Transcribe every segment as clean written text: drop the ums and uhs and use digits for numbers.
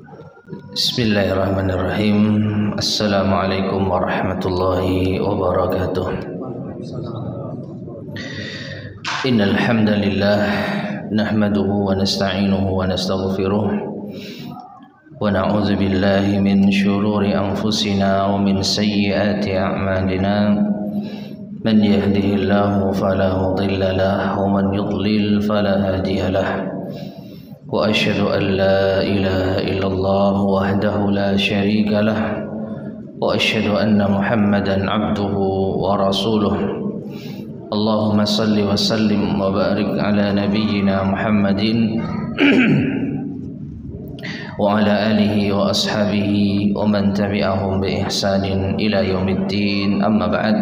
Bismillahirrahmanirrahim. Assalamualaikum warahmatullahi wabarakatuh. Innal hamdalillah nahmaduhu wa nasta'inuhu wa nastaghfiruh wa na'udzu billahi min shururi anfusina wa min sayyiati a'malina. Man yahdihillahu fala mudilla lahu wa man yudlil fala hadiya lahu. وأشهد أن لا إله إلا الله وحده لا شريك له وأشهد أن محمدا عبده ورسوله اللهم صل وسلم وبارك على نبينا محمد وعلى آله وأصحابه ومن تبعهم بإحسان إلى يوم الدين. أما بعد.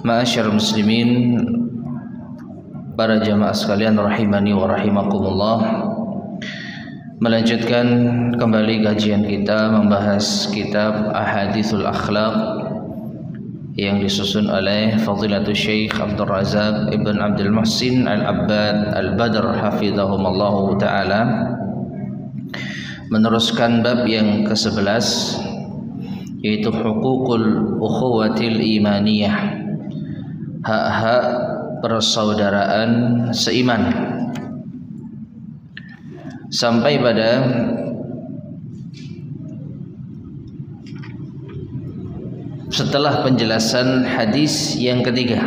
Ma'asyar muslimin, para jamaah sekalian rahimani wa rahimakumullah, melanjutkan kembali kajian kita membahas kitab Ahaditsul Akhlaq yang disusun oleh Fadilatul Syekh Abdul Razak Ibn Abdul Muhsin Al-Abbad Al-Badr hafizahumullahu ta'ala, meneruskan bab yang ke-11, yaitu Huququl Ukhuwatil Imaniyah, hak-hak persaudaraan seiman, sampai pada setelah penjelasan hadis yang ketiga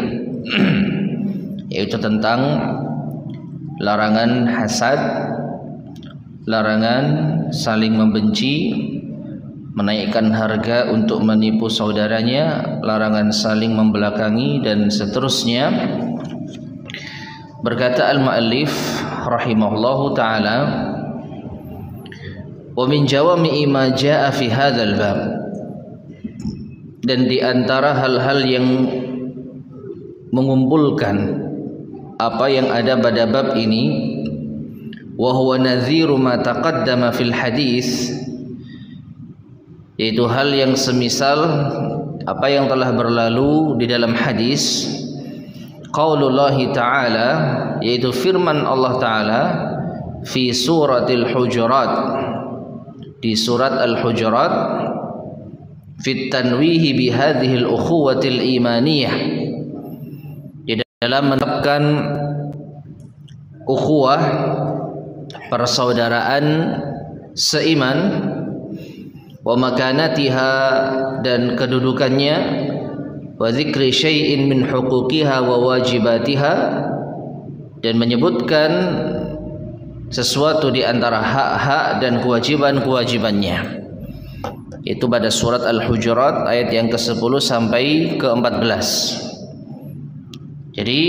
yaitu tentang larangan hasad, larangan saling membenci, menaikkan harga untuk menipu saudaranya, larangan saling membelakangi, dan seterusnya. Berkata al-muallif rahimahullahu ta'ala, wa min jawami'i ma jaa fi hadzal bab, dan di antara hal-hal yang mengumpulkan apa yang ada pada bab ini, wa huwa nadhiru ma taqaddama fil hadis, yaitu hal yang semisal apa yang telah berlalu di dalam hadis. Qaulullahi ta'ala, yaitu firman Allah ta'ala fi suratil hujurat, di surat al-hujurat, fit tanwihi bihadhil ukhuwatil imaniyah, di dalam menetapkan ukhuwah persaudaraan seiman, wa makanatiha, dan kedudukannya, wa dzikri syai'in min huquqiha wa wajibatiha, dan menyebutkan sesuatu di antara hak-hak dan kewajiban-kewajibannya. Itu pada surat Al-Hujurat ayat yang ke-10 sampai ke-14. Jadi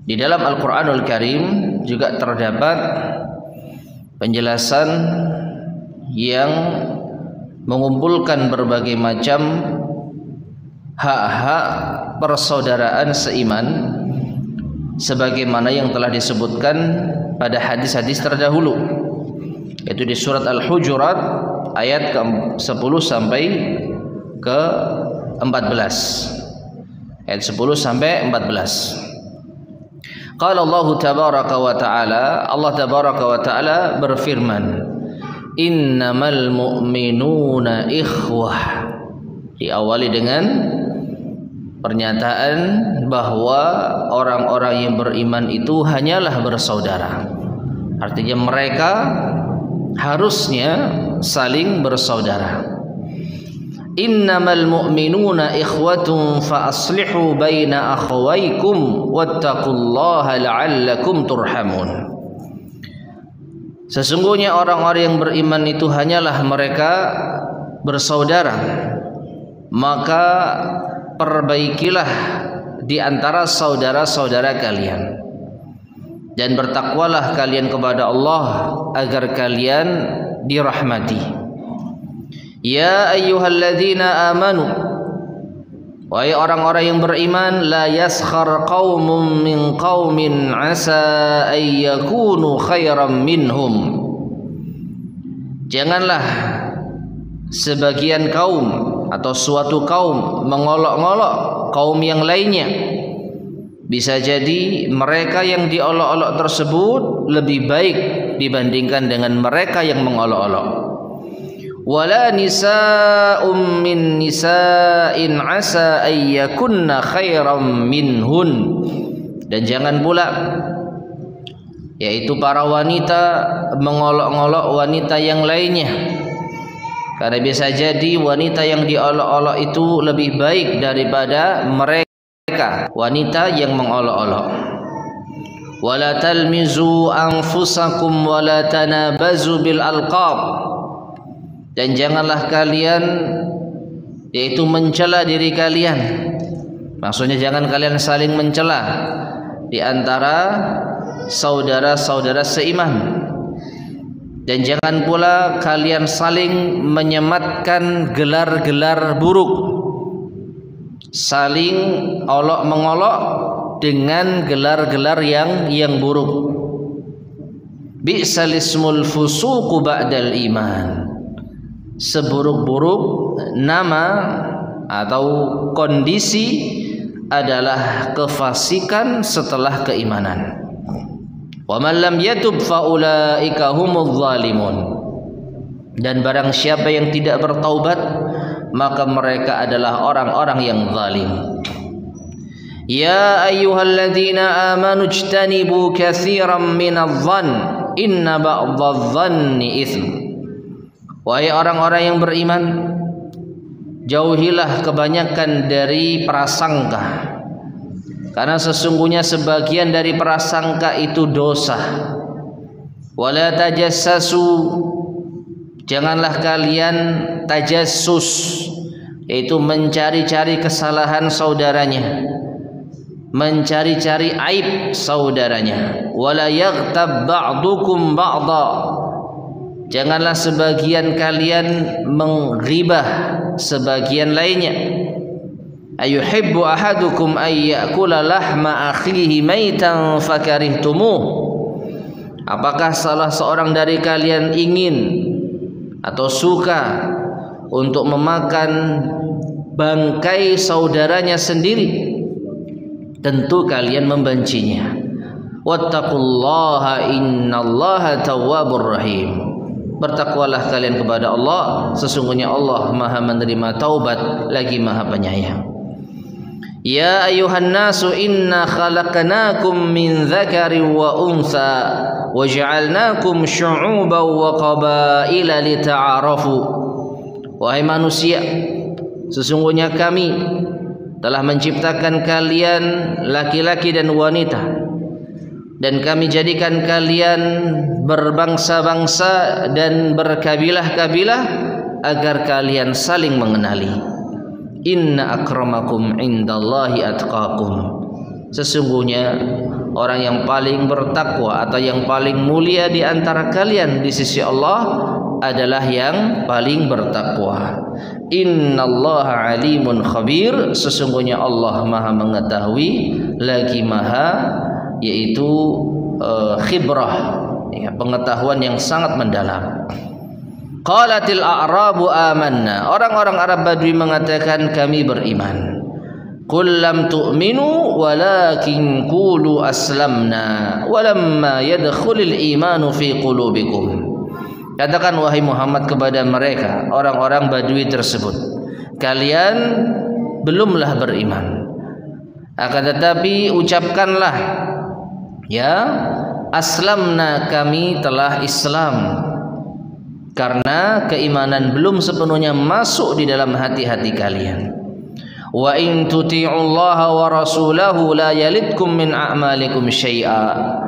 di dalam Al-Qur'anul Karim juga terdapat penjelasan yang mengumpulkan berbagai macam hak-hak persaudaraan seiman, sebagaimana yang telah disebutkan pada hadis-hadis terdahulu, yaitu di surat Al-Hujurat ayat ke-10 sampai ke-14. Ayat 10 sampai 14. Qala Allah tabaraka wa ta'ala, Allah tabaraka wa ta'ala berfirman, innamal mu'minuna ikhwah. Diawali dengan pernyataan bahwa orang-orang yang beriman itu hanyalah bersaudara. Artinya mereka harusnya saling bersaudara. Innamal mu'minuna ikhwatun fa aslihu baina akhawaykum wattaqullaha la'allakum turhamun. Sesungguhnya orang-orang yang beriman itu hanyalah mereka bersaudara, maka perbaikilah di antara saudara-saudara kalian, dan bertakwalah kalian kepada Allah agar kalian dirahmati. Ya ayyuhalladzina amanu, wahai orang-orang yang beriman, la yaskhar qaumun min qaumin asa ay yakunu khairan minhum. Janganlah sebagian kaum atau suatu kaum mengolok-ngolok kaum yang lainnya, Bisa jadi mereka yang diolok-olok tersebut lebih baik dibandingkan dengan mereka yang mengolok-olok. Wala nisa'um min nisa'in asa ayyakunna khairam minhun. Dan jangan pula yaitu para wanita mengolok-olok wanita yang lainnya, karena bisa jadi wanita yang diolok-olok itu lebih baik daripada mereka wanita yang mengolok-olok. Wala talmizu anfusakum wala tanabazu bil alqab. Dan janganlah kalian yaitu mencela diri kalian. Maksudnya jangan kalian saling mencela di antara saudara-saudara seiman. Dan jangan pula kalian saling menyematkan gelar-gelar buruk, saling olok mengolok dengan gelar-gelar yang buruk. Bi'sal ismul fusuqu ba'dal iman. Seburuk-buruk nama atau kondisi adalah kefasikan setelah keimanan. Wa man lam yatub fa ulaika humudz zalimun. Dan barang siapa yang tidak bertaubat, maka mereka adalah orang-orang yang zalim. Ya ayyuhalladzina amanu ijtanibu katsiran minadh-dhann inna ba'dadh-dhanni itsm. Wahai orang-orang yang beriman, jauhilah kebanyakan dari prasangka, karena sesungguhnya sebagian dari prasangka itu dosa. Wala tajassasu. Janganlah kalian tajassus, yaitu mencari-cari kesalahan saudaranya, mencari-cari aib saudaranya. Wala yaghtab ba'dukum ba'dha. Janganlah sebagian kalian menggibah sebagian lainnya. Ayuhibbu ahadukum ay ya'kula lahma akhihi maitan fakarihtumuh. Apakah salah seorang dari kalian ingin atau suka untuk memakan bangkai saudaranya sendiri? Tentu kalian membencinya. Wattaqullaha innallaha tawwabur rahim. Bertakwalah kalian kepada Allah, sesungguhnya Allah Maha menerima taubat lagi Maha penyayang. Ya ayuhan nasu inna khalaqnakum min dzakarin wa untha wa ja'alnakum syu'uban wa qabaila lita'arafu. Wahai manusia, sesungguhnya kami telah menciptakan kalian laki-laki dan wanita, dan kami jadikan kalian berbangsa-bangsa dan berkabilah-kabilah agar kalian saling mengenali. Inna akramakum indallahi atqakum. Sesungguhnya orang yang paling bertakwa atau yang paling mulia di antara kalian di sisi Allah adalah yang paling bertakwa. Innallaha alimun khabir. Sesungguhnya Allah Maha mengetahui lagi Maha yaitu khibrah, ya, pengetahuan yang sangat mendalam. Qalatil a'rabu amanna. Orang-orang Arab Badui mengatakan kami beriman. Qul lam tu'minu walakin qulu aslamna walamma yadkhulul imanu fi qulubikum. Katakan wahai Muhammad kepada mereka, orang-orang Badui tersebut, kalian belumlah beriman, akan tetapi ucapkanlah, ya, aslamna, kami telah Islam, karena keimanan belum sepenuhnya masuk di dalam hati-hati kalian. Wa in tuti'ullaha wa rasulahu la yalidkum min a'malikum syai'a.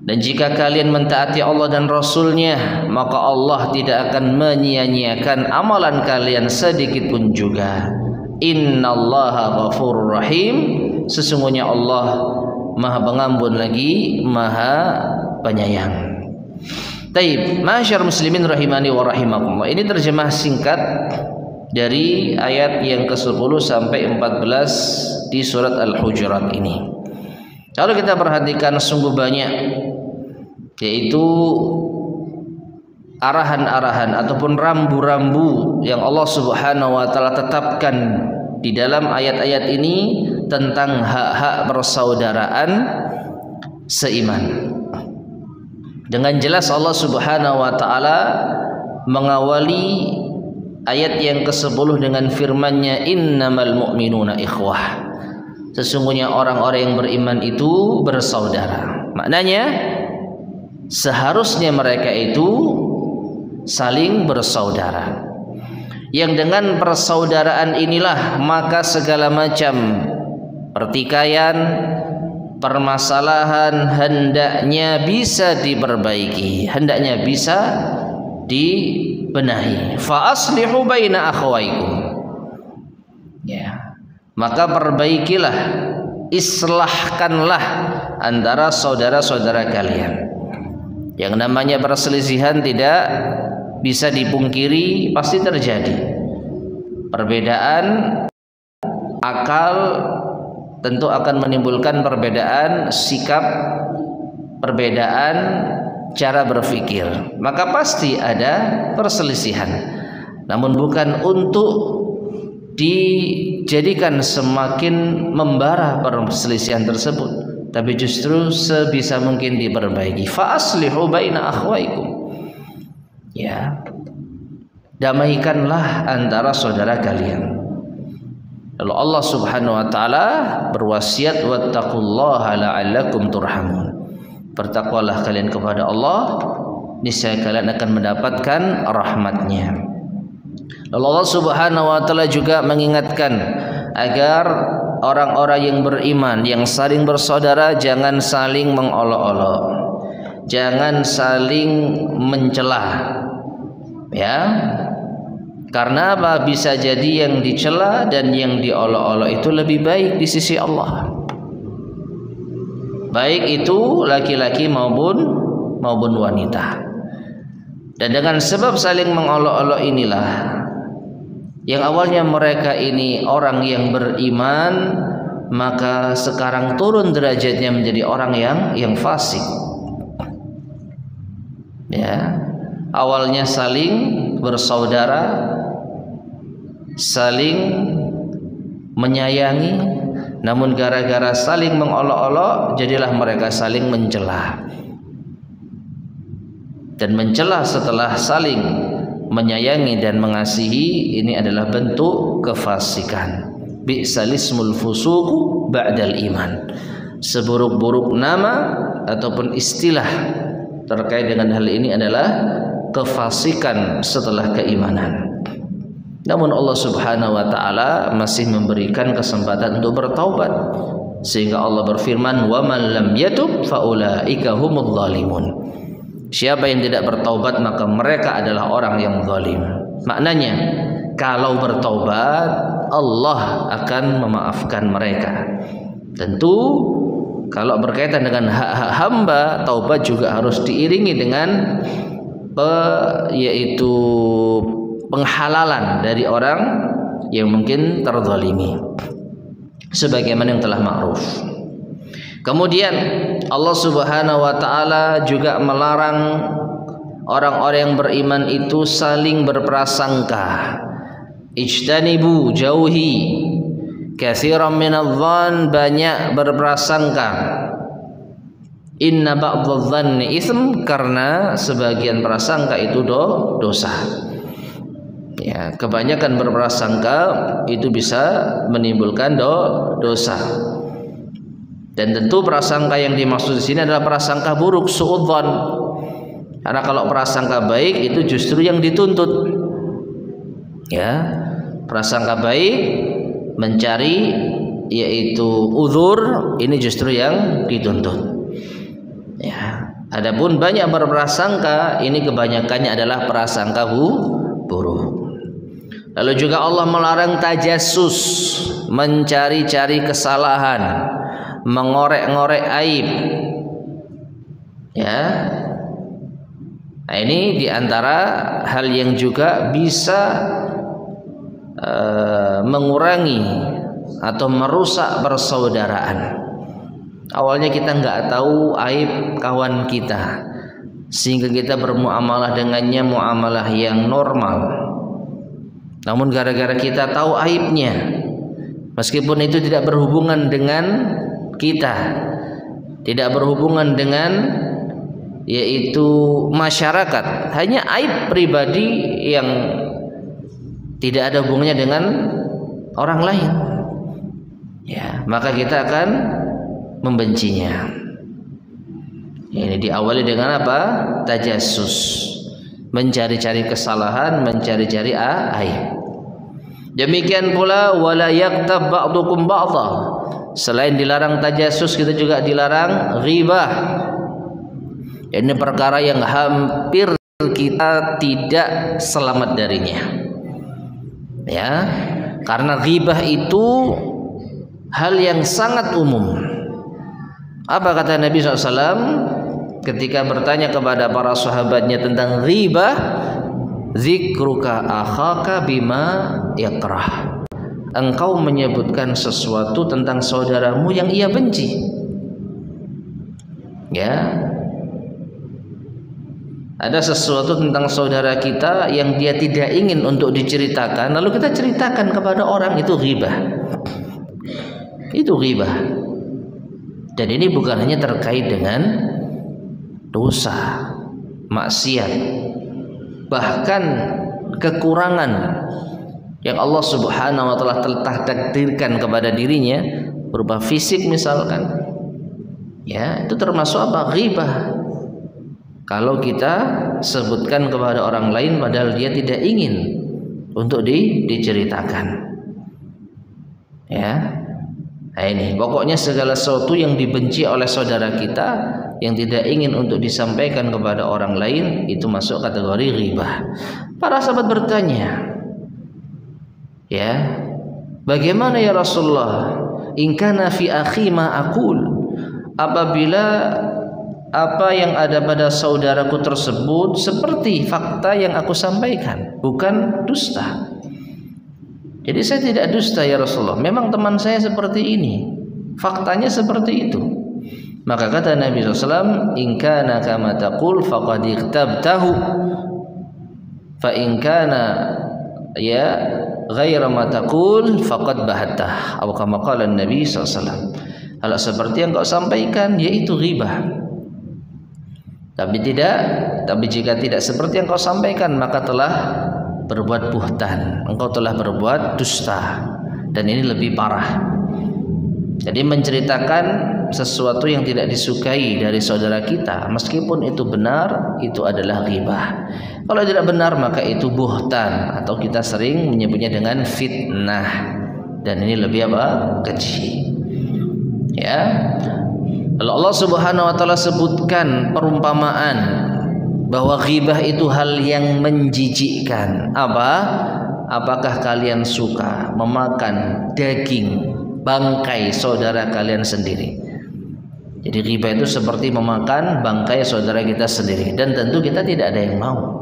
Dan jika kalian mentaati Allah dan Rasulnya, maka Allah tidak akan menyia-nyiakan amalan kalian sedikit pun juga. Innallaha ghafurur rahim. Sesungguhnya Allah Maha pengampun lagi Maha penyayang. Taib, masyarakat muslimin rahimani wa rahimakumullah. Ini terjemah singkat dari ayat yang ke-10 sampai 14 di surat Al-Hujurat ini. Kalau kita perhatikan sungguh banyak, yaitu arahan-arahan ataupun rambu-rambu yang Allah Subhanahu wa taala tetapkan di dalam ayat-ayat ini tentang hak-hak persaudaraan seiman. Dengan jelas Allah Subhanahu wa taala mengawali ayat yang ke-10 dengan firman-Nya, innamal mu'minuna ikhwah. Sesungguhnya orang-orang yang beriman itu bersaudara. Maknanya seharusnya mereka itu saling bersaudara. Yang dengan persaudaraan inilah maka segala macam pertikaian, permasalahan hendaknya bisa diperbaiki, hendaknya bisa dibenahi. Fa aslihu baina akhawaikum. Ya. Maka perbaikilah, islahkanlah antara saudara-saudara kalian. Yang namanya perselisihan tidak bisa dipungkiri, pasti terjadi. Perbedaan akal tentu akan menimbulkan perbedaan sikap, perbedaan cara berpikir. Maka pasti ada perselisihan. Namun bukan untuk dijadikan semakin membara perselisihan tersebut, tapi justru sebisa mungkin diperbaiki. Fa aslihu baina akhwaikum. Ya, damaikanlah antara saudara kalian. Lalu Allah Subhanahu wa taala berwasiat, wattaqullaha la'allakum turhamun. Bertakwalah kalian kepada Allah, niscaya kalian akan mendapatkan rahmat-Nya. Lalu Allah Subhanahu wa taala juga mengingatkan agar orang-orang yang beriman yang saling bersaudara jangan saling mengolok-olok, jangan saling mencela. Ya. Karena apa? Bisa jadi yang dicela dan yang diolok-olok itu lebih baik di sisi Allah. Baik itu laki-laki maupun wanita. Dan dengan sebab saling mengolok-olok inilah yang awalnya mereka ini orang yang beriman, maka sekarang turun derajatnya menjadi orang yang fasik. Ya, awalnya saling bersaudara, saling menyayangi, namun gara-gara saling mengolok-olok jadilah mereka saling mencela. Dan mencela setelah saling menyayangi dan mengasihi, ini adalah bentuk kefasikan. Bi'salismul fusuqu ba'dal iman. Seburuk-buruk nama ataupun istilah terkait dengan hal ini adalah kefasikan setelah keimanan. Namun Allah Subhanahu wa taala masih memberikan kesempatan untuk bertaubat, sehingga Allah berfirman, wa man lam yatub faulaika humudz zalimun. Siapa yang tidak bertaubat maka mereka adalah orang yang zalim. Maknanya kalau bertaubat Allah akan memaafkan mereka. Tentu kalau berkaitan dengan hak-hak hamba, taubat juga harus diiringi dengan yaitu penghalalan dari orang yang mungkin terzalimi, sebagaimana yang telah ma'ruf. Kemudian Allah Subhanahu wa taala juga melarang orang-orang yang beriman itu saling berprasangka. Ijtanibu, jauhi katsiran minadh-dhann, banyak berprasangka. Inna ba'dadh-dhanni itsm, karena sebagian prasangka itu dosa. Ya, kebanyakan berprasangka itu bisa menimbulkan dosa. Dan tentu prasangka yang dimaksud di sini adalah prasangka buruk, suudzon. Karena kalau prasangka baik itu justru yang dituntut. Ya, prasangka baik mencari yaitu uzur, ini justru yang dituntut. Ya, adapun banyak berprasangka, ini kebanyakannya adalah prasangka buruk. Lalu juga Allah melarang tajassus, mencari-cari kesalahan, mengorek-ngorek aib. Ya. Nah, ini diantara hal yang juga bisa mengurangi atau merusak persaudaraan. Awalnya kita nggak tahu aib kawan kita, sehingga kita bermuamalah dengannya muamalah yang normal. Namun gara-gara kita tahu aibnya, meskipun itu tidak berhubungan dengan kita, tidak berhubungan dengan yaitu masyarakat, hanya aib pribadi yang tidak ada hubungannya dengan orang lain, ya, maka kita akan membencinya. Ini diawali dengan apa? Tajassus, mencari-cari kesalahan, mencari-cari aib. Demikian pula wala yaktab ba'dukum ba'dha. Selain dilarang tajassus, kita juga dilarang ghibah. Ini perkara yang hampir kita tidak selamat darinya. Ya, karena ghibah itu hal yang sangat umum. Apa kata Nabi SAW ketika bertanya kepada para sahabatnya tentang ghibah? Zikruka akhaka bima yakrah. Engkau menyebutkan sesuatu tentang saudaramu yang ia benci. Ya, ada sesuatu tentang saudara kita yang dia tidak ingin untuk diceritakan, lalu kita ceritakan kepada orang, itu ghibah. Itu ghibah. Dan ini bukan hanya terkait dengan dosa, maksiat, bahkan kekurangan yang Allah Subhanahu wa taala telah takdirkan kepada dirinya berupa fisik misalkan. Ya, itu termasuk apa? Ghibah. Kalau kita sebutkan kepada orang lain padahal dia tidak ingin untuk diceritakan. Ya. Nah ini, pokoknya segala sesuatu yang dibenci oleh saudara kita yang tidak ingin untuk disampaikan kepada orang lain itu masuk kategori ghibah. Para sahabat bertanya, ya, bagaimana ya Rasulullah? In kana fi akhi ma aqul. Apabila apa yang ada pada saudaraku tersebut seperti fakta yang aku sampaikan, bukan dusta. Jadi saya tidak dusta ya Rasulullah, memang teman saya seperti ini, faktanya seperti itu. Maka kata Nabi SAW, in kana kama taqul faqad iqtabtahu, fa in kana ya ghaira ma taqul faqad bahattah, atau kama qala Nabi SAW. Kalau seperti yang kau sampaikan yaitu ghibah. Tapi jika tidak seperti yang kau sampaikan, maka telah berbuat buhtan, engkau telah berbuat dusta, dan ini lebih parah. Jadi menceritakan sesuatu yang tidak disukai dari saudara kita, meskipun itu benar, itu adalah ghibah. Kalau tidak benar maka itu buhtan, atau kita sering menyebutnya dengan fitnah, dan ini lebih apa? Keji. Ya. Kalau Allah Subhanahu wa taala sebutkan perumpamaan bahwa ghibah itu hal yang menjijikkan. Apakah kalian suka memakan daging bangkai saudara kalian sendiri? Jadi ghibah itu seperti memakan bangkai saudara kita sendiri, dan tentu kita tidak ada yang mau.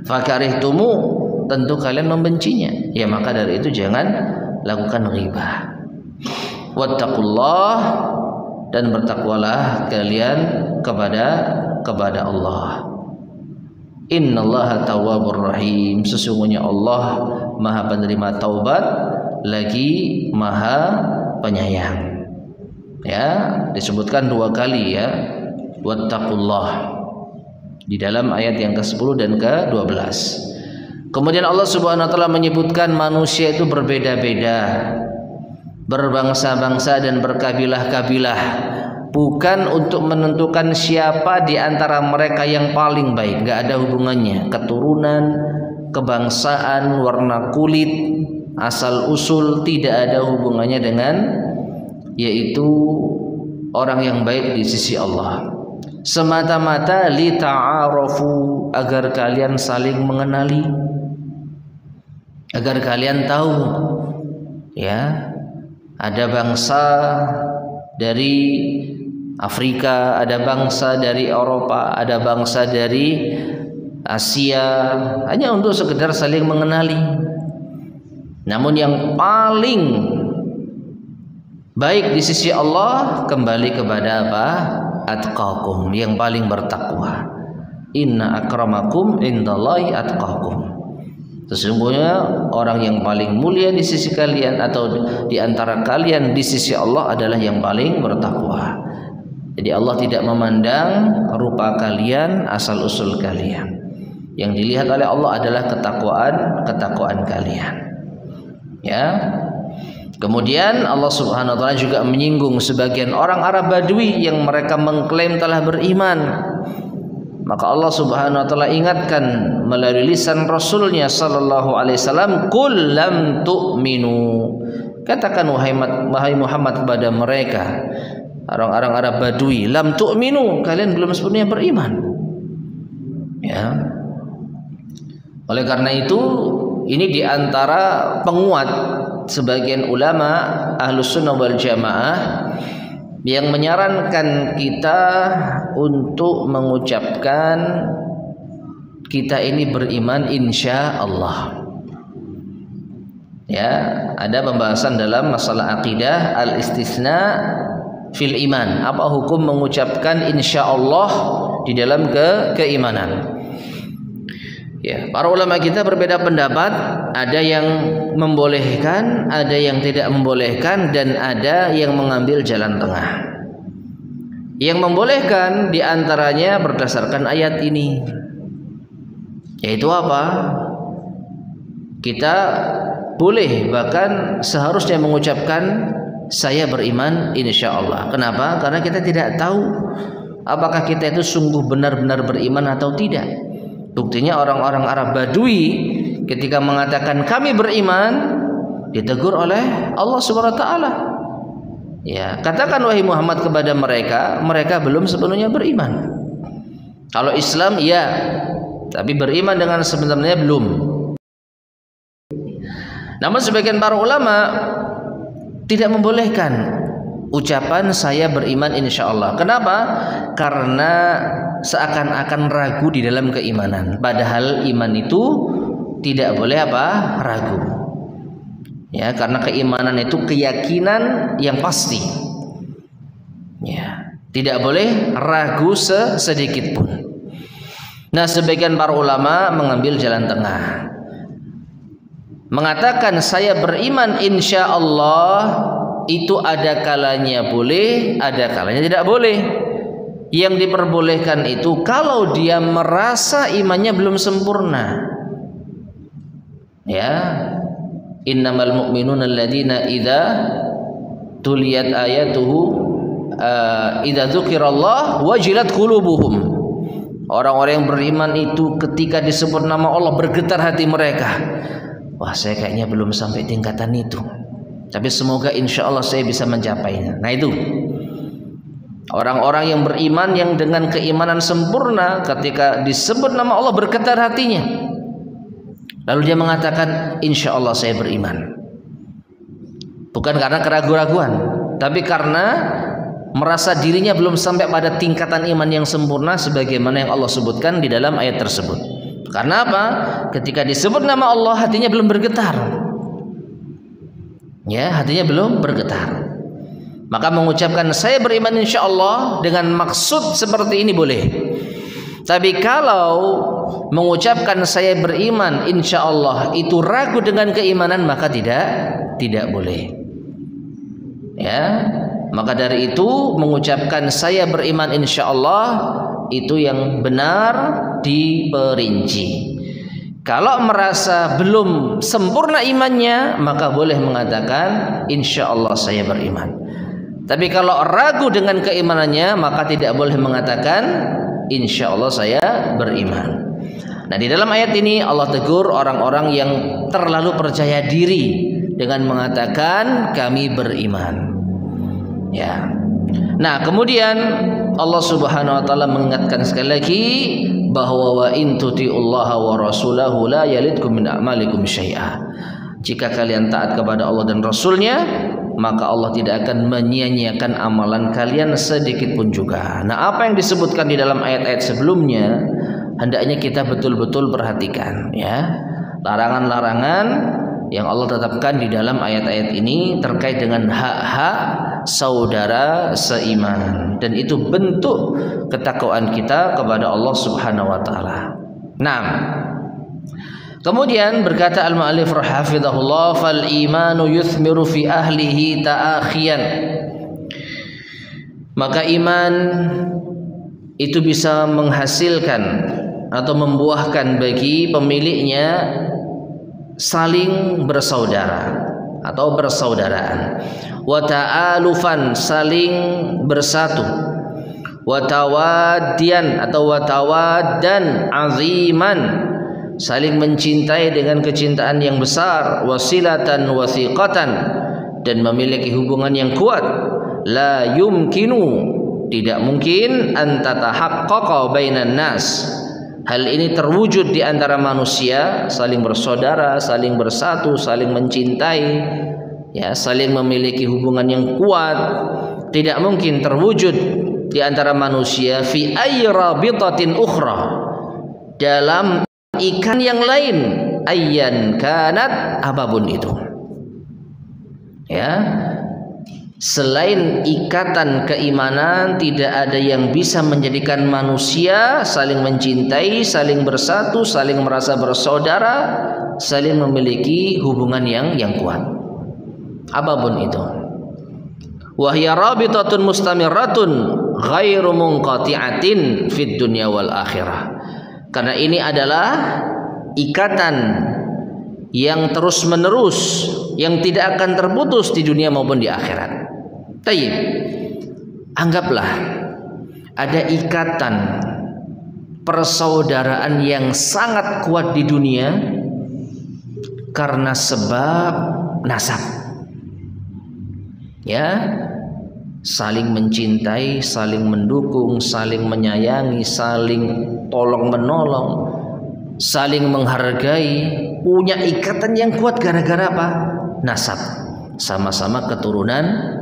Fakarihtumu, tentu kalian membencinya. Ya, maka dari itu jangan lakukan ghibah. Wattaqullah, dan bertakwalah kalian kepada Allah. Innallaha tawwabur rahim. Sesungguhnya Allah Maha penerima taubat lagi Maha penyayang. Ya, disebutkan 2 kali ya, wattaqullah di dalam ayat yang ke-10 dan ke-12. Kemudian Allah Subhanahu wa taala menyebutkan manusia itu berbeda-beda, berbangsa-bangsa dan berkabilah-kabilah, bukan untuk menentukan siapa di antara mereka yang paling baik. Gak ada hubungannya keturunan, kebangsaan, warna kulit, asal usul, tidak ada hubungannya dengan yaitu orang yang baik di sisi Allah. Semata-mata li ta'arafu, agar kalian saling mengenali, agar kalian tahu, ya, ada bangsa dari Afrika, ada bangsa dari Eropa, ada bangsa dari Asia, hanya untuk sekedar saling mengenali. Namun yang paling baik di sisi Allah kembali kepada apa? Atqakum, yang paling bertakwa. Inna akramakum indallahi atqakum. Sesungguhnya orang yang paling mulia di sisi kalian atau di antara kalian di sisi Allah adalah yang paling bertakwa. Jadi Allah tidak memandang rupa kalian, asal usul kalian. Yang dilihat oleh Allah adalah ketakwaan kalian. Ya. Kemudian Allah Subhanahu wa taala juga menyinggung sebagian orang Arab Badui yang mereka mengklaim telah beriman. Maka Allah Subhanahu wa taala ingatkan melalui lisan Rasulnya sallallahu alaihi wasallam, "Qul lam tu'minu." Katakan wahai Muhammad kepada mereka, orang-orang Arab Badui, "Lam tu'minu," kalian belum sepenuhnya beriman. Ya. Oleh karena itu, ini diantara penguat sebagian ulama Ahlus Sunnah wal Jamaah yang menyarankan kita untuk mengucapkan kita ini beriman insya Allah. Ya, ada pembahasan dalam masalah akidah al-istisna fil iman. Apa hukum mengucapkan insya Allah di dalam keimanan? Ya, para ulama kita berbeda pendapat. Ada yang membolehkan, ada yang tidak membolehkan, dan ada yang mengambil jalan tengah. Yang membolehkan diantaranya berdasarkan ayat ini, yaitu apa? Kita boleh, bahkan seharusnya mengucapkan saya beriman insya Allah. Kenapa? Karena kita tidak tahu apakah kita itu sungguh benar-benar beriman atau tidak. Buktinya orang-orang Arab Badui ketika mengatakan kami beriman, ditegur oleh Allah Subhanahu wa taala. Ya, katakan wahai Muhammad kepada mereka, mereka belum sepenuhnya beriman. Kalau Islam ya, tapi beriman dengan sebenarnya belum. Namun sebagian para ulama tidak membolehkan ucapan saya beriman insya Allah. Kenapa? Karena seakan-akan ragu di dalam keimanan. Padahal iman itu tidak boleh apa? Ragu. Ya, karena keimanan itu keyakinan yang pasti. Ya, tidak boleh ragu sedikit pun. Nah, sebagian para ulama mengambil jalan tengah, mengatakan saya beriman insya Allah. Itu ada kalanya boleh, ada kalanya tidak boleh. Yang diperbolehkan itu kalau dia merasa imannya belum sempurna. Ya, innamal mu'minuna alladzina idza tuliyat ayatuhu idza dzukirallah wajilat qulubuhum. Orang-orang yang beriman itu ketika disebut nama Allah bergetar hati mereka. Wah, saya kayaknya belum sampai tingkatan itu, tapi semoga insya Allah saya bisa mencapainya. Nah, itu orang-orang yang beriman yang dengan keimanan sempurna, ketika disebut nama Allah bergetar hatinya, lalu dia mengatakan insya Allah saya beriman. Bukan karena keraguan-raguan, tapi karena merasa dirinya belum sampai pada tingkatan iman yang sempurna sebagaimana yang Allah sebutkan di dalam ayat tersebut. Karena apa? Ketika disebut nama Allah hatinya belum bergetar. Ya, hatinya belum bergetar. Maka mengucapkan saya beriman insya Allah dengan maksud seperti ini boleh. Tapi kalau mengucapkan saya beriman insya Allah itu ragu dengan keimanan, maka tidak boleh. Ya, maka dari itu mengucapkan saya beriman insya Allah itu yang benar diperinci. Kalau merasa belum sempurna imannya, maka boleh mengatakan insya Allah saya beriman. Tapi kalau ragu dengan keimanannya, maka tidak boleh mengatakan insya Allah saya beriman. Nah, di dalam ayat ini Allah tegur orang-orang yang terlalu percaya diri dengan mengatakan kami beriman. Ya. Nah, kemudian Allah Subhanahu wa taala mengingatkan sekali lagi bahwa wa in tuti'ullaha wa rasulahu la yalidkum min a'malikum syai'a. Jika kalian taat kepada Allah dan Rasulnya, maka Allah tidak akan menyia-nyiakan amalan kalian sedikit pun juga. Nah, apa yang disebutkan di dalam ayat-ayat sebelumnya hendaknya kita betul-betul perhatikan, ya. Larangan-larangan yang Allah tetapkan di dalam ayat-ayat ini terkait dengan hak-hak saudara seiman, dan itu bentuk ketakwaan kita kepada Allah Subhanahu wa taala. Nah, Kemudian berkata al-mu'allif rahimahullah, fal imanu yuthmiru fi ahlihi ta'akhiyan. Maka iman itu bisa menghasilkan atau membuahkan bagi pemiliknya saling bersaudara atau bersaudaraan, wa ta'alufan, saling bersatu, wa tawaddian atau wa tawaddan aziman, saling mencintai dengan kecintaan yang besar, wasilatan wathiqatan, dan memiliki hubungan yang kuat. La yumkinu, tidak mungkin, an tatahaqqaqa bainan nas, hal ini terwujud di antara manusia, saling bersaudara, saling bersatu, saling mencintai, ya, saling memiliki hubungan yang kuat, tidak mungkin terwujud di antara manusia fi ayyi rabitatin ukhra, dalam ikan yang lain, ayyan kanat, apapun itu, ya, selain ikatan keimanan tidak ada yang bisa menjadikan manusia saling mencintai, saling bersatu, saling merasa bersaudara, saling memiliki hubungan yang kuat, apapun itu. Wahya rabitatun mustamirratun ghairu munqati'atin fid dunya wal akhirah. Karena ini adalah ikatan yang terus menerus, yang tidak akan terputus di dunia maupun di akhirat. Tayyib, anggaplah ada ikatan persaudaraan yang sangat kuat di dunia karena sebab nasab, ya, saling mencintai, saling mendukung, saling menyayangi, saling tolong menolong, saling menghargai, punya ikatan yang kuat gara-gara apa? Nasab, sama-sama keturunan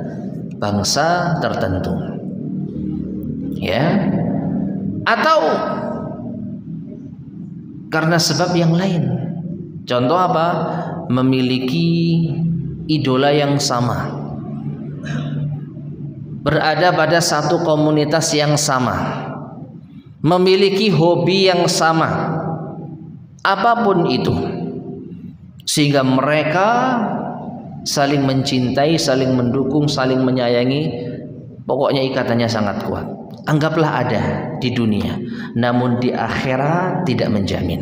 bangsa tertentu, ya, atau karena sebab yang lain. Contoh apa? Memiliki idola yang sama, berada pada satu komunitas yang sama, memiliki hobi yang sama, apapun itu, sehingga mereka saling mencintai, saling mendukung, saling menyayangi, pokoknya ikatannya sangat kuat. Anggaplah ada di dunia, namun di akhirat tidak menjamin.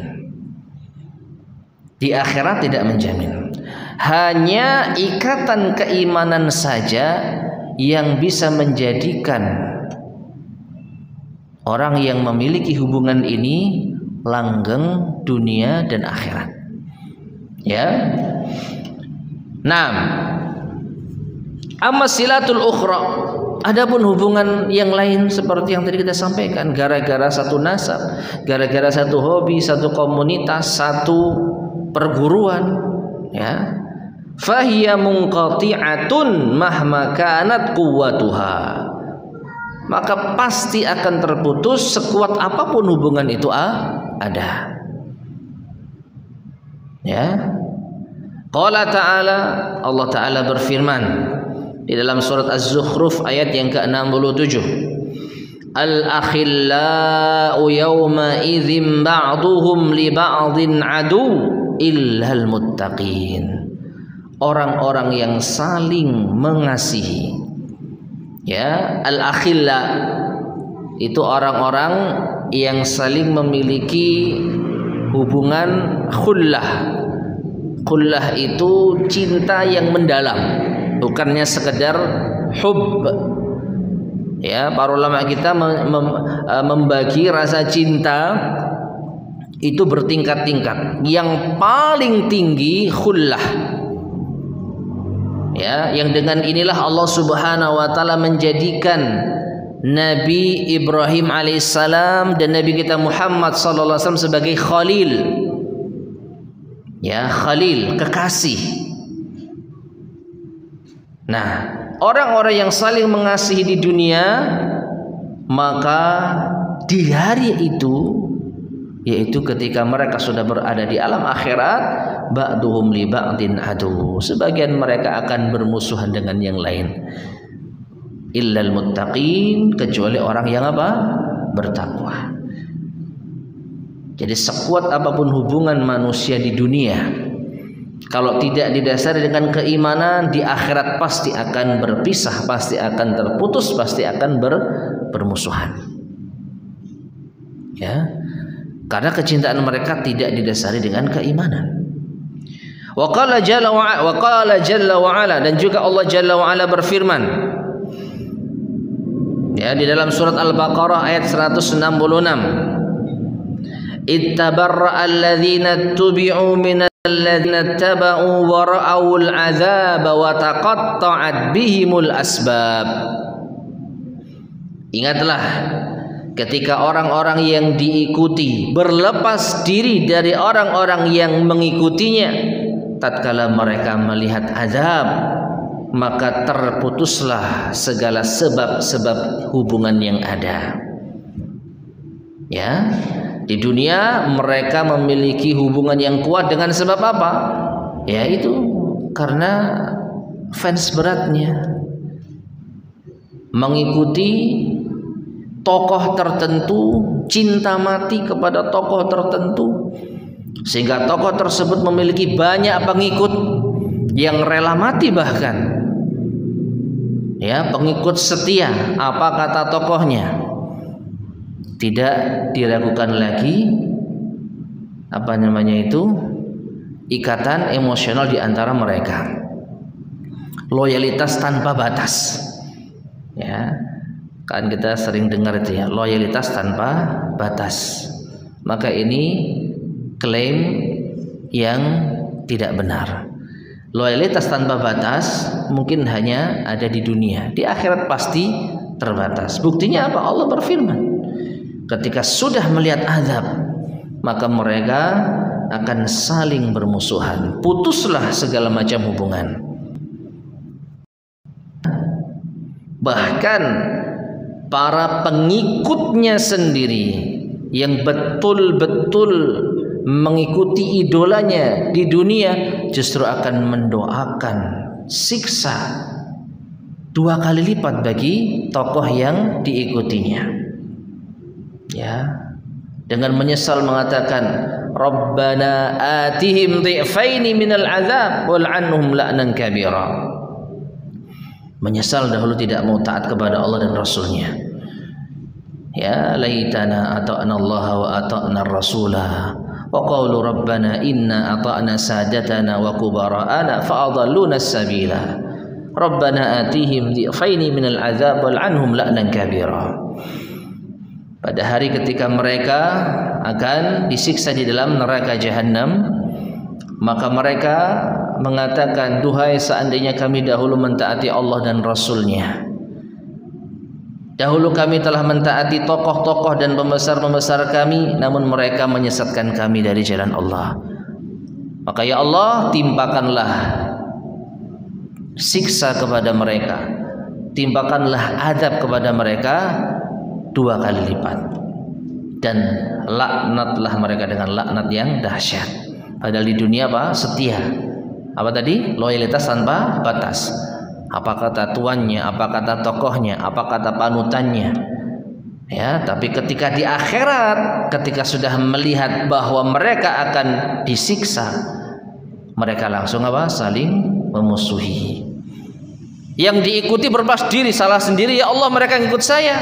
Di akhirat tidak menjamin. Hanya ikatan keimanan saja yang bisa menjadikan orang yang memiliki hubungan ini langgeng dunia dan akhirat, ya. Nah, amma silatul ukhra, adapun hubungan yang lain seperti yang tadi kita sampaikan, gara-gara satu nasab, gara-gara satu hobi, satu komunitas, satu perguruan, ya, fahiya munqati'atun mahma kanat quwwatuha, maka pasti akan terputus sekuat apapun hubungan itu ada, ya. Qala ta'ala, Allah Ta'ala berfirman di dalam surat Az-Zukhruf ayat yang ke-67, Al-akhillau yawma idzin ba'duhum li ba'din adu illal muttaqin. Orang-orang yang saling mengasihi, ya, al-akhilla itu orang-orang yang saling memiliki hubungan khullah. Khullah itu cinta yang mendalam, bukannya sekedar hub. Ya, para ulama kita membagi rasa cinta itu bertingkat-tingkat. Yang paling tinggi khullah, ya, yang dengan inilah Allah Subhanahu wa taala menjadikan Nabi Ibrahim alaihissalam dan Nabi kita Muhammad sallallahu alaihi wasallam sebagai khalil. Ya, khalil, kekasih. Nah, orang-orang yang saling mengasihi di dunia, maka di hari itu, yaitu ketika mereka sudah berada di alam akhirat, ba'duhum li ba'din adu, sebagian mereka akan bermusuhan dengan yang lain. Illal muttaqin, kecuali orang yang apa? Bertakwa. Jadi sekuat apapun hubungan manusia di dunia, kalau tidak didasari dengan keimanan, di akhirat pasti akan berpisah, pasti akan terputus, pasti akan bermusuhan. Ya, karena kecintaan mereka tidak didasari dengan keimanan. Wa qala jalla wa ala, dan juga Allah Jalla wa ala berfirman, ya, di dalam surat Al-Baqarah ayat 166, ittabarra alladhina tubi'u minal ladzina taba'u wa ra'awul 'adzaba wa taqatta'at bihimul asbab. Ingatlah ketika orang-orang yang diikuti berlepas diri dari orang-orang yang mengikutinya, tatkala mereka melihat azab, maka terputuslah segala sebab-sebab hubungan yang ada. Ya, di dunia mereka memiliki hubungan yang kuat dengan sebab apa? Yaitu karena fans beratnya, mengikuti tokoh tertentu, cinta mati kepada tokoh tertentu, sehingga tokoh tersebut memiliki banyak pengikut yang rela mati, bahkan ya, pengikut setia. Apa kata tokohnya? Tidak diragukan lagi ikatan emosional di antara mereka, loyalitas tanpa batas. Ya, kan kita sering dengar itu ya, loyalitas tanpa batas. Maka ini klaim yang tidak benar. Loyalitas tanpa batas mungkin hanya ada di dunia, di akhirat pasti terbatas. Buktinya apa? Allah berfirman, ketika sudah melihat azab, maka mereka akan saling bermusuhan, putuslah segala macam hubungan. Bahkan para pengikutnya sendiri yang betul-betul mengikuti idolanya di dunia justru akan mendoakan siksa 2 kali lipat bagi tokoh yang diikutinya. Ya, dengan menyesal mengatakan, Rabbana atihim dhi'faini minal azab wal'anhum la'nan kabira. Menyesal dahulu tidak mau taat kepada Allah dan Rasulnya. Ya laitana ata'na Allah wa ata'na Rasulah wa qawlu Rabbana inna ata'na sadatana wa kubara'ana fa'adalluna as-sabila. Rabbana atihim dhi'faini minal azab wal'anhum la'nan kabira. Pada hari ketika mereka akan disiksa di dalam neraka jahanam, maka mereka mengatakan, duhai seandainya kami dahulu mentaati Allah dan Rasulnya, dahulu kami telah mentaati tokoh-tokoh dan pembesar-pembesar kami, namun mereka menyesatkan kami dari jalan Allah. Maka ya Allah, timpakanlah siksa kepada mereka, timpakanlah azab kepada mereka 2 kali lipat, dan laknatlah mereka dengan laknat yang dahsyat. Padahal di dunia apa? Setia. Apa tadi? Loyalitas tanpa batas. Apa kata tuannya, apa kata tokohnya, apa kata panutannya. Ya, tapi ketika di akhirat, ketika sudah melihat bahwa mereka akan disiksa, mereka langsung apa? Saling memusuhi. Yang diikuti berlepas diri, salah sendiri, ya Allah mereka ngikut saya.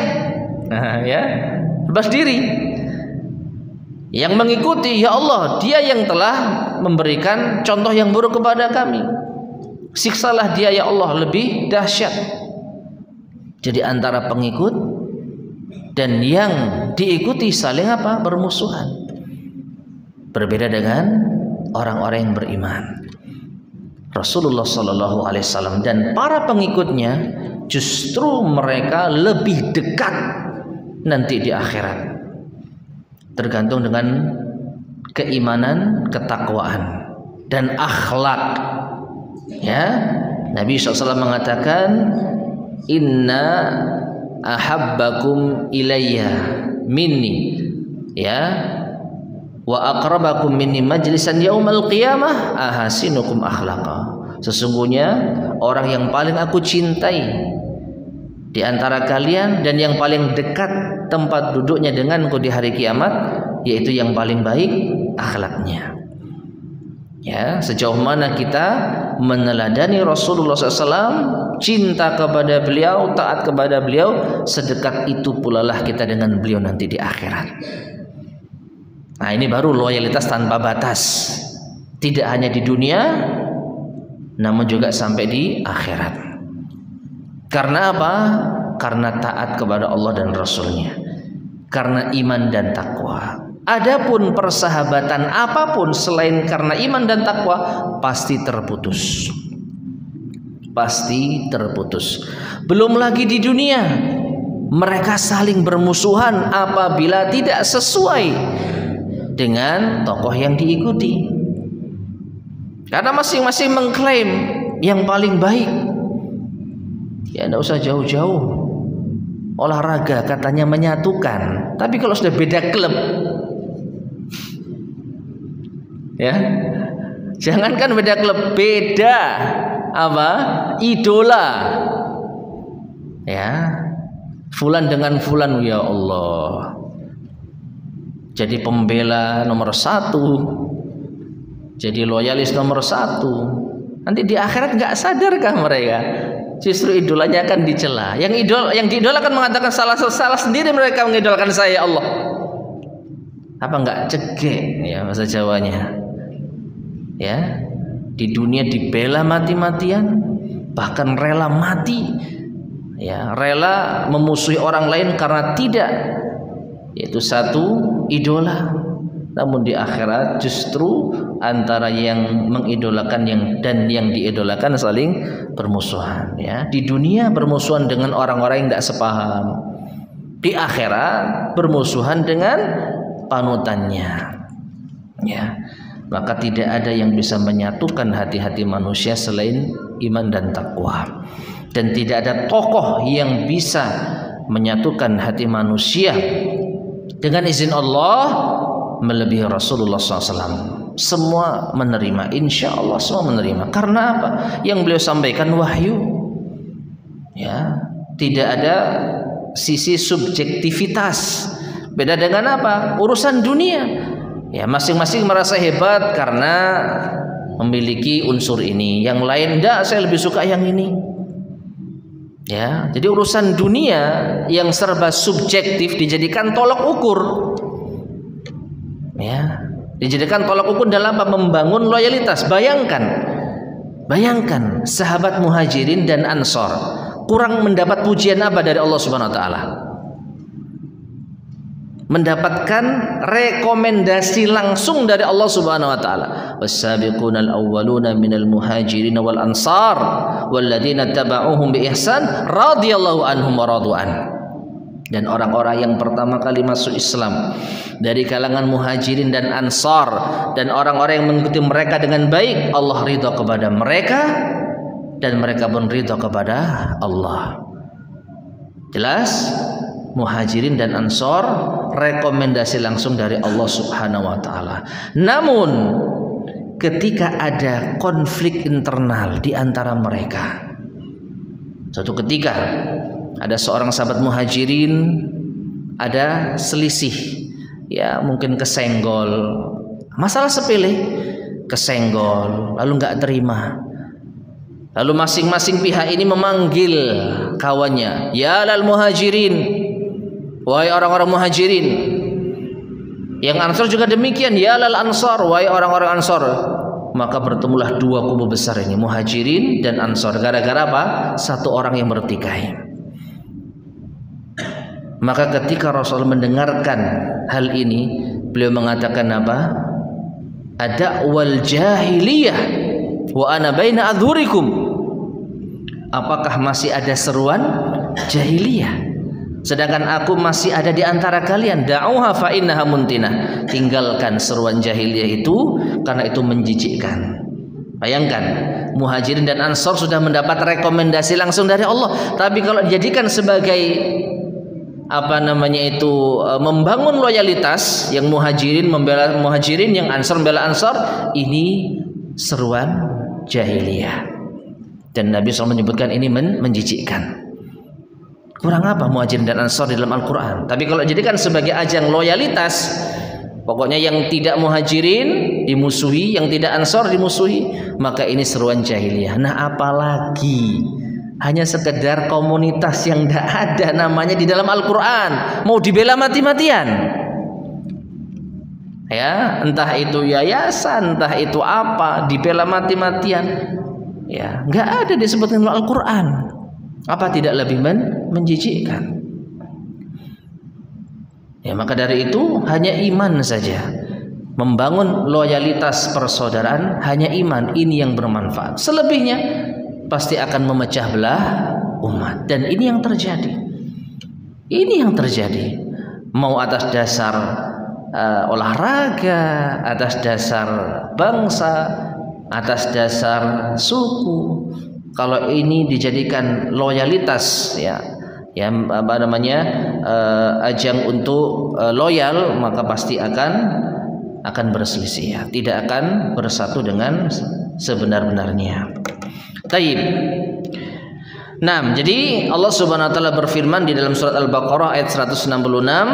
Nah, ya, lepas diri. Yang mengikuti, ya Allah, dia yang telah memberikan contoh yang buruk kepada kami, siksalah dia ya Allah lebih dahsyat. Jadi antara pengikut dan yang diikuti saling apa? Bermusuhan. Berbeda dengan orang-orang yang beriman. Rasulullah SAW dan para pengikutnya justru mereka lebih dekat nanti di akhirat, tergantung dengan keimanan, ketakwaan dan akhlak. Ya, Nabi SAW mengatakan, inna ahabbakum ilayya minni, ya, wa aqrabakum minni majlisan yaumal qiyamah ahasinukum akhlaqa. Sesungguhnya orang yang paling aku cintai di antara kalian dan yang paling dekat tempat duduknya denganku di hari kiamat, yaitu yang paling baik akhlaknya. Ya, sejauh mana kita meneladani Rasulullah SAW, cinta kepada beliau, taat kepada beliau, sedekat itu pula lah kita dengan beliau nanti di akhirat. Nah, ini baru loyalitas tanpa batas, tidak hanya di dunia, namun juga sampai di akhirat. Karena apa? Karena taat kepada Allah dan Rasulnya, karena iman dan takwa. Adapun persahabatan apapun selain karena iman dan takwa pasti terputus. Pasti terputus. Belum lagi di dunia, mereka saling bermusuhan apabila tidak sesuai dengan tokoh yang diikuti. Karena masing-masing mengklaim yang paling baik. Ya, tidak usah jauh-jauh. Olahraga katanya menyatukan, tapi kalau sudah beda klub, ya, jangankan beda klub, beda apa? Idola. Ya, fulan dengan fulan, ya Allah. Jadi pembela nomor 1, jadi loyalis nomor 1. Nanti di akhirat nggak sadarkah mereka? Justru idolanya akan dicela. Yang diidolakan mengatakan salah sendiri mereka mengidolakan saya, ya Allah. Apa enggak cegek ya bahasa Jawanya? Ya, di dunia dibela mati-matian, bahkan rela mati, ya, rela memusuhi orang lain karena tidak, yaitu satu idola. Namun di akhirat justru antara yang mengidolakan dan yang diidolakan saling bermusuhan. Ya, di dunia bermusuhan dengan orang-orang yang tidak sepaham, di akhirat bermusuhan dengan panutannya. Ya, maka tidak ada yang bisa menyatukan hati-hati manusia selain iman dan takwa, dan tidak ada tokoh yang bisa menyatukan hati manusia dengan izin Allah melebihi Rasulullah SAW. Semua menerima, insya Allah semua menerima. Karena apa? Yang beliau sampaikan wahyu. Ya, tidak ada sisi subjektivitas. Beda dengan apa? Urusan dunia. Ya, masing-masing merasa hebat karena memiliki unsur ini. Yang lain enggak, saya lebih suka yang ini. Ya, jadi urusan dunia yang serba subjektif dijadikan tolok ukur. Ya, dijadikan tolak ukur dalam membangun loyalitas. Bayangkan sahabat Muhajirin dan Ansor kurang mendapat pujian apa dari Allah Subhanahu wa taala? Mendapatkan rekomendasi langsung dari Allah Subhanahu wa taala. Was-sabiqunal awwaluna minal muhajirin wal ansar walladzina tabauhum bi ihsan radhiyallahu anhum wa radu'an. Dan orang-orang yang pertama kali masuk Islam dari kalangan muhajirin dan ansar, dan orang-orang yang mengikuti mereka dengan baik, Allah ridha kepada mereka dan mereka pun ridha kepada Allah. Jelas, muhajirin dan ansar rekomendasi langsung dari Allah Subhanahu wa taala. Namun ketika ada konflik internal di antara mereka, suatu ketika ada seorang sahabat muhajirin, ada selisih, ya mungkin kesenggol, masalah sepele, kesenggol, lalu nggak terima, lalu masing-masing pihak ini memanggil kawannya, ya lal muhajirin, wahai orang-orang muhajirin. Yang ansor juga demikian, ya lal ansor, wahai orang-orang ansor. Maka bertemulah dua kubu besar ini, muhajirin dan ansor. Gara-gara apa? Satu orang yang bertikai. Maka ketika Rasul mendengarkan hal ini, beliau mengatakan apa? Ada'wal jahiliyah wa ana baina adhurikum. Apakah masih ada seruan jahiliyah sedangkan aku masih ada di antara kalian? Da'uha fa innaha muntinah. Tinggalkan seruan jahiliyah itu karena itu menjijikkan. Bayangkan, muhajirin dan ansor sudah mendapat rekomendasi langsung dari Allah, tapi kalau dijadikan sebagai membangun loyalitas, yang muhajirin membela muhajirin, yang ansor membela ansor, ini seruan jahiliyah. Dan Nabi SAW menyebutkan ini menjijikkan. Kurang apa muhajirin dan ansor di dalam Al-Quran? Tapi kalau dijadikan sebagai ajang loyalitas, Pokoknya yang tidak muhajirin dimusuhi, yang tidak ansor dimusuhi, maka ini seruan jahiliyah. Nah, apalagi hanya sekedar komunitas yang tidak ada namanya di dalam Al-Quran, mau dibela mati-matian. Ya, entah itu yayasan, entah itu apa, dibela mati-matian. Ya, nggak ada disebutkan dalam Al-Quran. Apa tidak lebih menjijikkan? Ya, maka dari itu hanya iman saja. Membangun loyalitas persaudaraan hanya iman ini yang bermanfaat. Selebihnya pasti akan memecah belah umat, dan ini yang terjadi. Ini yang terjadi. Mau atas dasar olahraga, atas dasar bangsa, atas dasar suku. Kalau ini dijadikan loyalitas, ajang untuk loyal, maka pasti akan berselisih, ya. Tidak akan bersatu dengan sebenar-benarnya. Taib. Nah, jadi Allah Subhanahu wa taala berfirman di dalam surat Al-Baqarah ayat 166,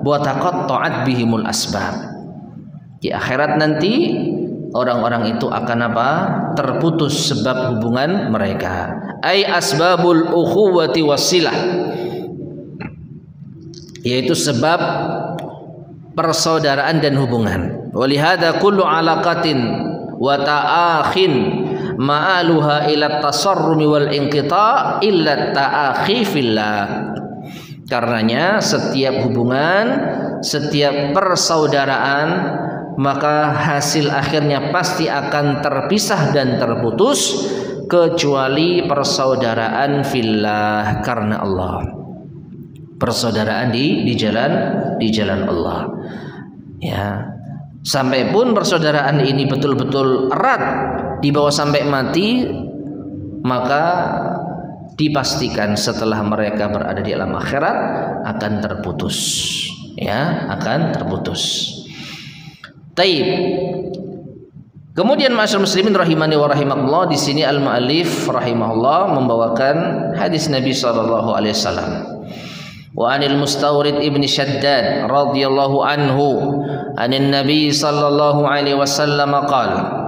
"Wa taqatta'at bihimul asbab." Di akhirat nanti orang-orang itu akan apa? Terputus sebab hubungan mereka. Ai asbabul ukhuwati wasilah, yaitu sebab persaudaraan dan hubungan. Walihada kullu alaqatin wa ta'akhin ma'aluha ila tasarrumi wal inqita' illa ta'akhi fillah. Karenanya setiap hubungan, setiap persaudaraan, maka hasil akhirnya pasti akan terpisah dan terputus, kecuali persaudaraan fillah, karena Allah. Persaudaraan di jalan Allah. Ya. Sampai pun persaudaraan ini betul-betul erat, dibawa sampai mati, maka dipastikan setelah mereka berada di alam akhirat akan terputus. Ya, akan terputus. Taib. Kemudian ma'asyiral muslimin rahimani wa rahimakumullah, di sini al-mu'allif rahimahullah membawakan hadis Nabi sallallahu alaihi wasallam. Wa anil Mustawrid ibn Shaddad radhiyallahu anhu anin Nabi sallallahu alaihi wasallam qala.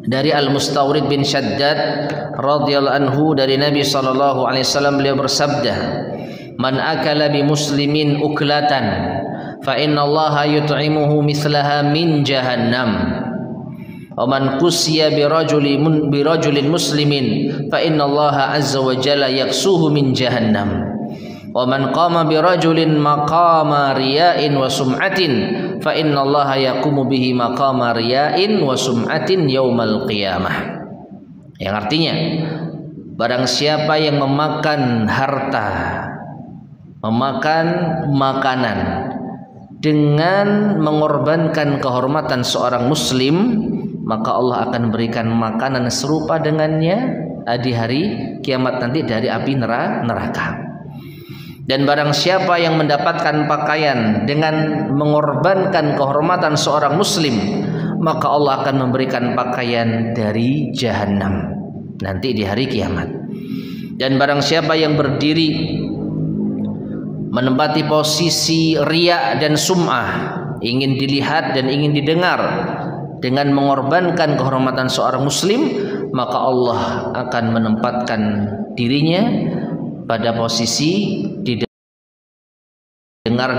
Dari Al-Mustawrid bin Shaddad radhiyallahu anhu dari Nabi sallallahu alaihi wasallam, beliau bersabda, "Man akala bi muslimin uklatan fa inna Allaha yut'imuhu mithlaha min jahannam. Wa man qusiya bi rajulin muslimin fa inna Allaha azza wa jalla yaksuhu min jahannam. Wa man qama bi rajulin maqama riya'in wa sum'atin fa inna Allaha yaqumu bihi maqama riya'in wa sum'atin yaumal qiyamah." Yang artinya, barang siapa yang memakan harta, memakan makanan dengan mengorbankan kehormatan seorang muslim, maka Allah akan berikan makanan serupa dengannya di hari kiamat nanti dari api neraka. Dan barang siapa yang mendapatkan pakaian dengan mengorbankan kehormatan seorang muslim, maka Allah akan memberikan pakaian dari jahanam nanti di hari kiamat. Dan barang siapa yang berdiri menempati posisi riya dan sum'ah, ingin dilihat dan ingin didengar, dengan mengorbankan kehormatan seorang muslim, maka Allah akan menempatkan dirinya pada posisi didengar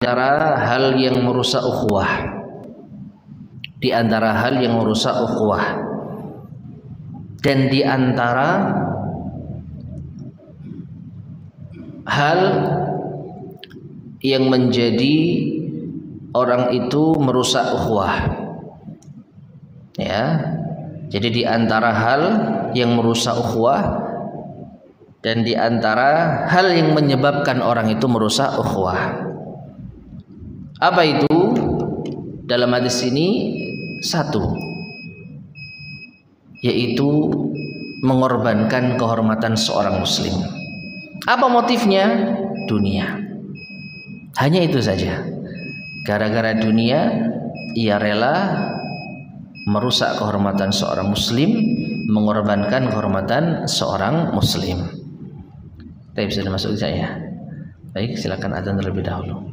antara hal yang merusak ukhuwah, di antara hal yang merusak ukhuwah, dan di antara hal yang menjadi orang itu merusak ukhuwah. Ya, jadi di antara hal yang merusak ukhuwah dan di antara hal yang menyebabkan orang itu merusak ukhuwah. Apa itu? Dalam hadis ini satu, yaitu mengorbankan kehormatan seorang muslim. Apa motifnya? Dunia. Hanya itu saja. Gara-gara dunia ia rela merusak kehormatan seorang muslim, mengorbankan kehormatan seorang muslim. Baik, sudah masuk saya. Baik, silakan adzan terlebih dahulu.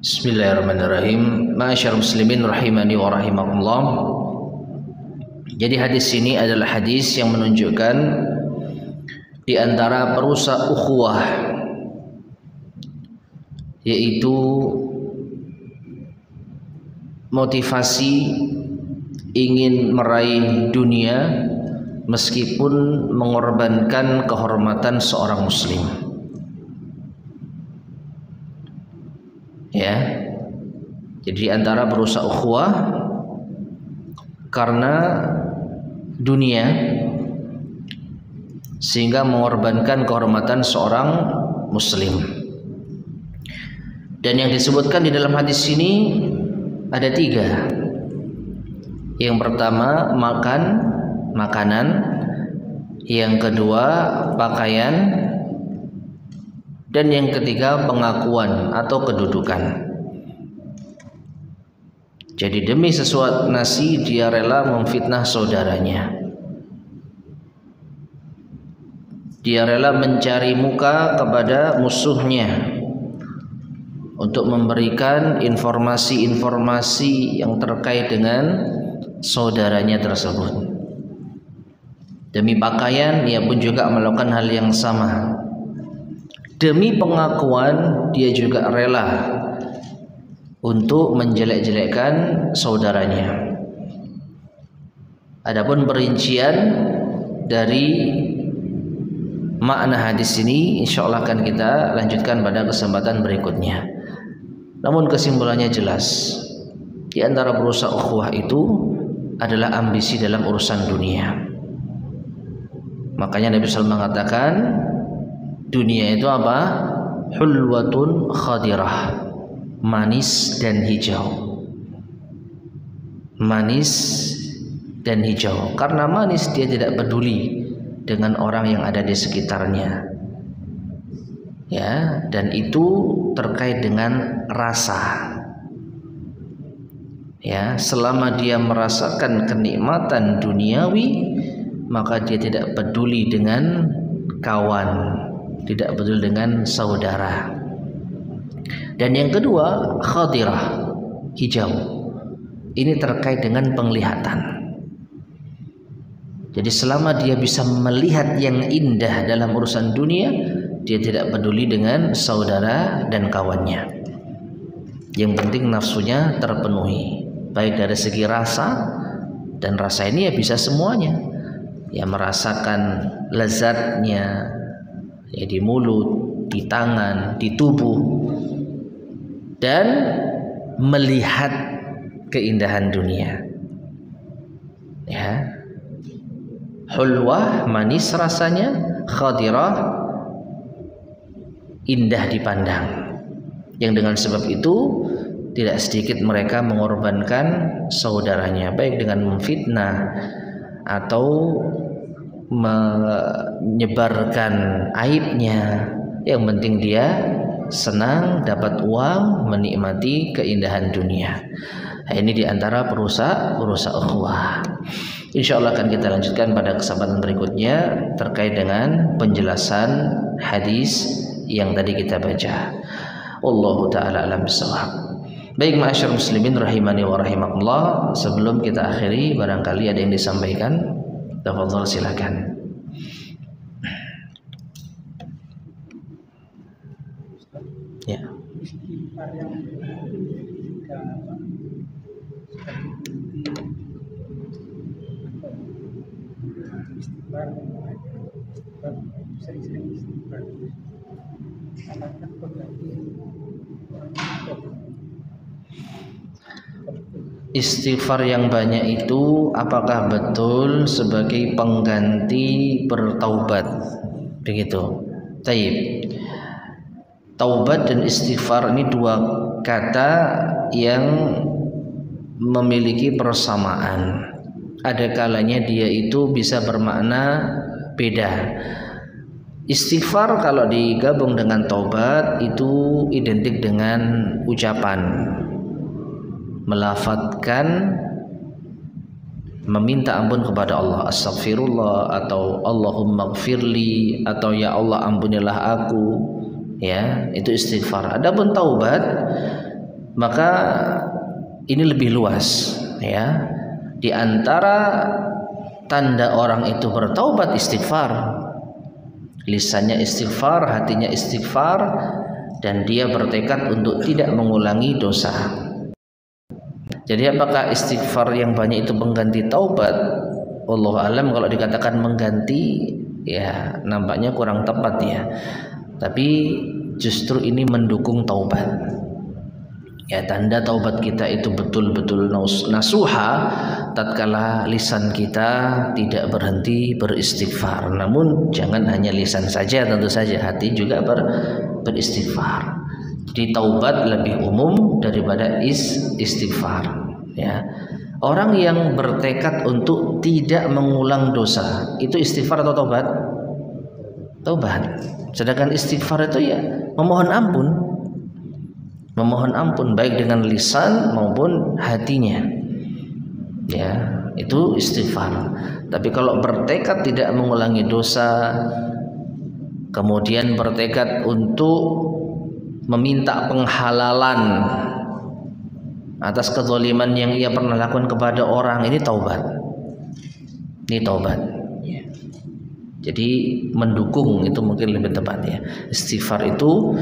Bismillahirrahmanirrahim. Ma'asyar muslimin rahimani wa rahimakumullah. Jadi hadis ini adalah hadis yang menunjukkan di antara perusak ukhuwah, yaitu motivasi ingin meraih dunia meskipun mengorbankan kehormatan seorang muslim. Ya, jadi antara berusaha ukhuwah karena dunia sehingga mengorbankan kehormatan seorang muslim. Dan yang disebutkan di dalam hadis ini ada 3. Yang pertama makanan, yang kedua pakaian, dan yang ketiga pengakuan atau kedudukan. Jadi demi sesuatu nasi dia rela memfitnah saudaranya. Dia rela mencari muka kepada musuhnya untuk memberikan informasi-informasi yang terkait dengan saudaranya tersebut. Demi pakaian ia pun juga melakukan hal yang sama. Demi pengakuan dia juga rela untuk menjelek-jelekkan saudaranya. Adapun perincian dari makna hadis ini insyaallah akan kita lanjutkan pada kesempatan berikutnya. Namun kesimpulannya jelas, di antara berusaha ukhuwah itu adalah ambisi dalam urusan dunia. Makanya Nabi SAW mengatakan dunia itu apa? Hulwatun khadirah, manis dan hijau. Manis dan hijau. Karena manis dia tidak peduli dengan orang yang ada di sekitarnya. Ya, dan itu terkait dengan rasa. Ya, selama dia merasakan kenikmatan duniawi, maka dia tidak peduli dengan kawan, tidak peduli dengan saudara. Dan yang kedua khadirah, hijau. Ini terkait dengan penglihatan. Jadi selama dia bisa melihat yang indah dalam urusan dunia, dia tidak peduli dengan saudara dan kawannya. Yang penting nafsunya terpenuhi, baik dari segi rasa, dan rasa ini ya bisa semuanya. Ya, merasakan lezatnya ya di mulut, di tangan, di tubuh, dan melihat keindahan dunia. Ya, hulwah manis rasanya, khadirah indah dipandang. Yang dengan sebab itu tidak sedikit mereka mengorbankan saudaranya, baik dengan memfitnah atau menyebarkan aibnya. Yang penting dia senang dapat uang, menikmati keindahan dunia. Nah, ini diantara perusaha ukhuwah. InsyaAllah akan kita lanjutkan pada kesempatan berikutnya terkait dengan penjelasan hadis yang tadi kita baca. Wallahu ta'ala alam bissawab. Baik ma'asyar muslimin rahimani wa rahimakumullah, sebelum kita akhiri barangkali ada yang disampaikan. Tafadhol, silakan. Ya. Istighfar yang banyak itu apakah betul sebagai pengganti bertaubat? Begitu. Taib. Taubat dan istighfar ini dua kata yang memiliki persamaan. Ada kalanya dia itu bisa bermakna beda. Istighfar kalau digabung dengan taubat itu identik dengan ucapan, melafadzkan meminta ampun kepada Allah, astaghfirullah atau Allahumma gfirli atau ya Allah ampunilah aku, ya, itu istighfar. Adapun taubat Maka ini lebih luas ya. Di antara tanda orang itu bertaubat istighfar. Lisannya istighfar, hatinya istighfar, dan dia bertekad untuk tidak mengulangi dosa. Jadi apakah istighfar yang banyak itu mengganti taubat? Wallahu alam, kalau dikatakan mengganti ya nampaknya kurang tepat ya. Tapi justru ini mendukung taubat. Ya, tanda taubat kita itu betul-betul nasuha tatkala lisan kita tidak berhenti beristighfar. Namun jangan hanya lisan saja, tentu saja hati juga beristighfar. Jadi taubat lebih umum daripada istighfar ya. Orang yang bertekad untuk tidak mengulang dosa itu istighfar atau taubat? Taubat. Sedangkan istighfar itu ya memohon ampun. Memohon ampun baik dengan lisan maupun hatinya. Ya, itu istighfar. Tapi kalau bertekad tidak mengulangi dosa, kemudian bertekad untuk meminta penghalalan atas kezaliman yang ia pernah lakukan kepada orang, ini taubat. Ini taubat. Jadi mendukung, itu mungkin lebih tepat ya. Istighfar itu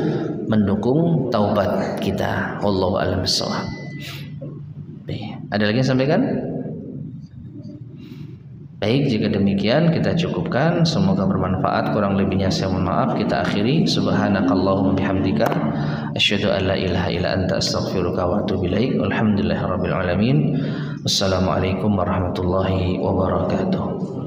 mendukung taubat kita. Wallahu a'lam bishawab. Ada lagi yang sampaikan? Baik, jika demikian kita cukupkan. Semoga bermanfaat. Kurang lebihnya saya mohon maaf. Kita akhiri. Subhanakallahumma bihamdika asyhadu an la ilaha illa anta astaghfiruka wa atubu ilaik. Alhamdulillahirabbil alamin. Wassalamualaikum warahmatullahi wabarakatuh.